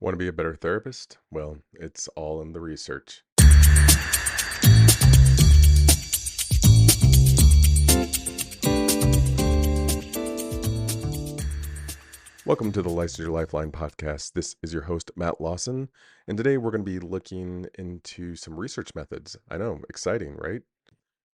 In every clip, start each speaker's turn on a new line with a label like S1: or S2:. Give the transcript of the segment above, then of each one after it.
S1: Want to be a better therapist? Well, it's all in the research. Welcome to the Licensure Lifeline podcast. This is your host, Matt Lawson, and today we're going to be looking into some research methods. I know, exciting, right?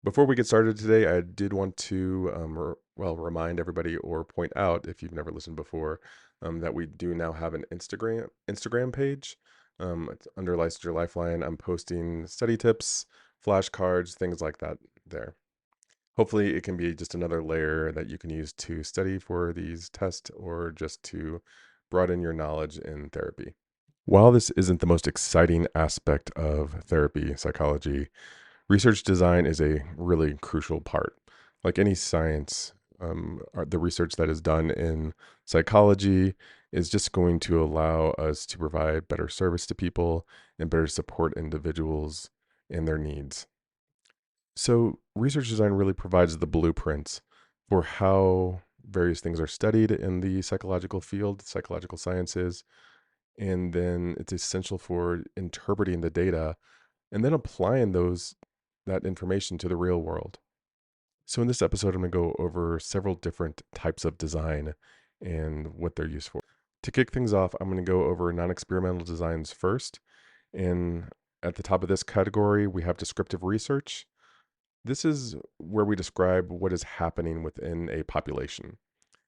S1: Before we get started today, I did want to, remind everybody or point out, if you've never listened before, that we do now have an Instagram page. It's under Licensure Lifeline. I'm posting study tips, flashcards, things like that there. Hopefully, it can be just another layer that you can use to study for these tests or just to broaden your knowledge in therapy. While this isn't the most exciting aspect of therapy, psychology, research design is a really crucial part. Like any science, the research that is done in psychology is just going to allow us to provide better service to people and better support individuals in their needs. So, research design really provides the blueprints for how various things are studied in the psychological field, psychological sciences, and then it's essential for interpreting the data and then applying that information to the real world. So in this episode, I'm going to go over several different types of design and what they're used for. To kick things off, I'm going to go over non-experimental designs first. And at the top of this category, we have descriptive research. This is where we describe what is happening within a population.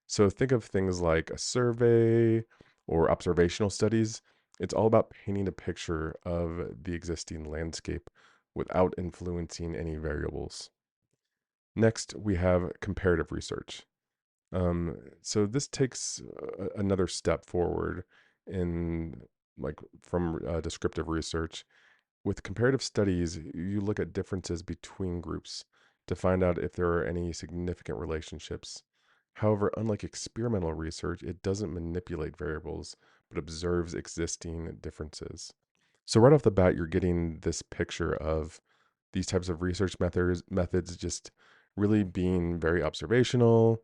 S1: So think of things like a survey or observational studies. It's all about painting a picture of the existing landscape without influencing any variables. Next, we have comparative research. So this takes another step forward in from descriptive research. With comparative studies, you look at differences between groups to find out if there are any significant relationships. However, unlike experimental research, it doesn't manipulate variables, but observes existing differences. So right off the bat, you're getting this picture of these types of research methods just really being very observational,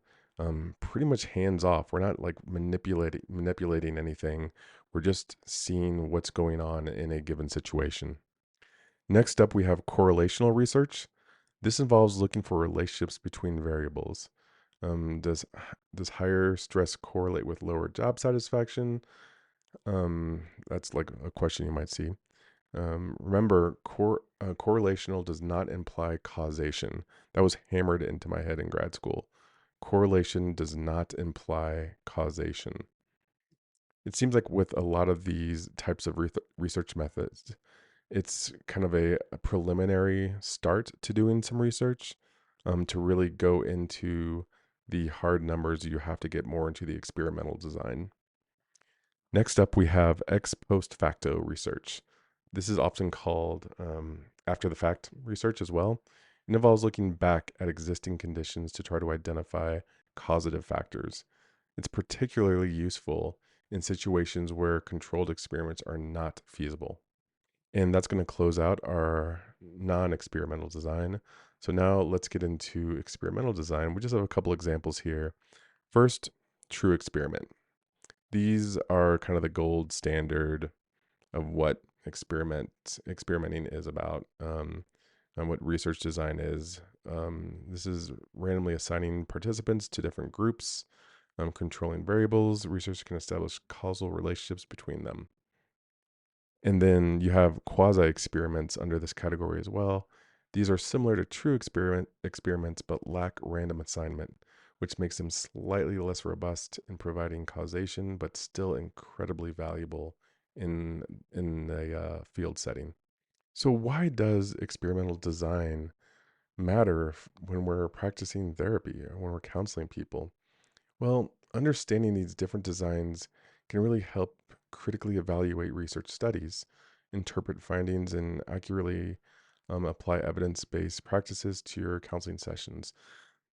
S1: pretty much hands off. We're not like manipulating anything. We're just seeing what's going on in a given situation. Next up, we have correlational research. This involves looking for relationships between variables. Does higher stress correlate with lower job satisfaction? That's like a question you might see. Remember, correlational does not imply causation. That was hammered into my head in grad school. Correlation does not imply causation. It seems like with a lot of these types of research methods, it's kind of a preliminary start to doing some research. To really go into the hard numbers, you have to get more into the experimental design. Next up, we have ex post facto research. This is often called after the fact research as well. It involves looking back at existing conditions to try to identify causative factors. It's particularly useful in situations where controlled experiments are not feasible. And that's going to close out our non experimental design. So now let's get into experimental design. We just have a couple examples here. First, true experiment. These are kind of the gold standard of what experimenting is about, and what research design is. This is randomly assigning participants to different groups, controlling variables. Research can establish causal relationships between them. And then you have quasi experiments under this category as well. These are similar to true experiments but lack random assignment, which makes them slightly less robust in providing causation, but still incredibly valuable in a field setting. So why does experimental design matter when we're practicing therapy or when we're counseling people? Well, understanding these different designs can really help critically evaluate research studies, interpret findings, and accurately apply evidence based practices to your counseling sessions.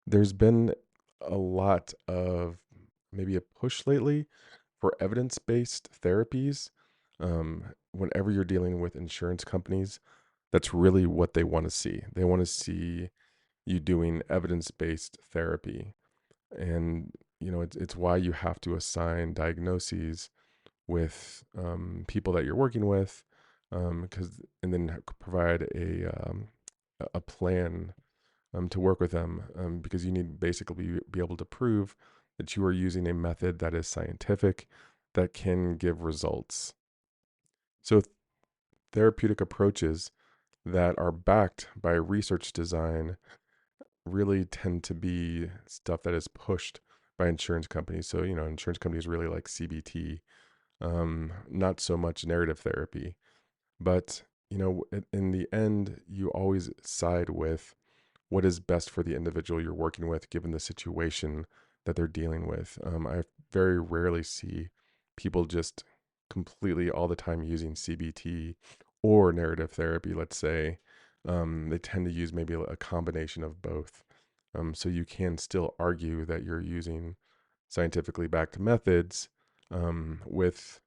S1: There's been a lot of maybe a push lately for evidence based therapies. Whenever you're dealing with insurance companies, that's really what they want to see. They want to see you doing evidence based therapy. And, it's why you have to assign diagnoses with people that you're working with, and then provide a plan to work with them, because you need basically be able to prove that you are using a method that is scientific, that can give results. So therapeutic approaches that are backed by research design really tend to be stuff that is pushed by insurance companies. So, insurance companies really like CBT, not so much narrative therapy. But, in the end, you always side with what is best for the individual you're working with, given the situation that they're dealing with. I very rarely see people just completely all the time using CBT or narrative therapy, let's say. They tend to use maybe a combination of both. So you can still argue that you're using scientifically backed methods, with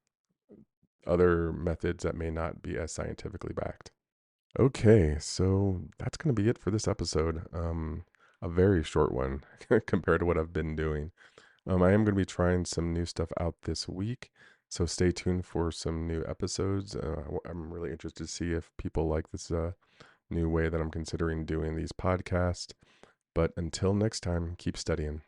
S1: other methods that may not be as scientifically backed. Okay, so that's going to be it for this episode. A very short one compared to what I've been doing. I am going to be trying some new stuff out this week, so stay tuned for some new episodes. I'm really interested to see if people like this new way that I'm considering doing these podcasts. But until next time, keep studying.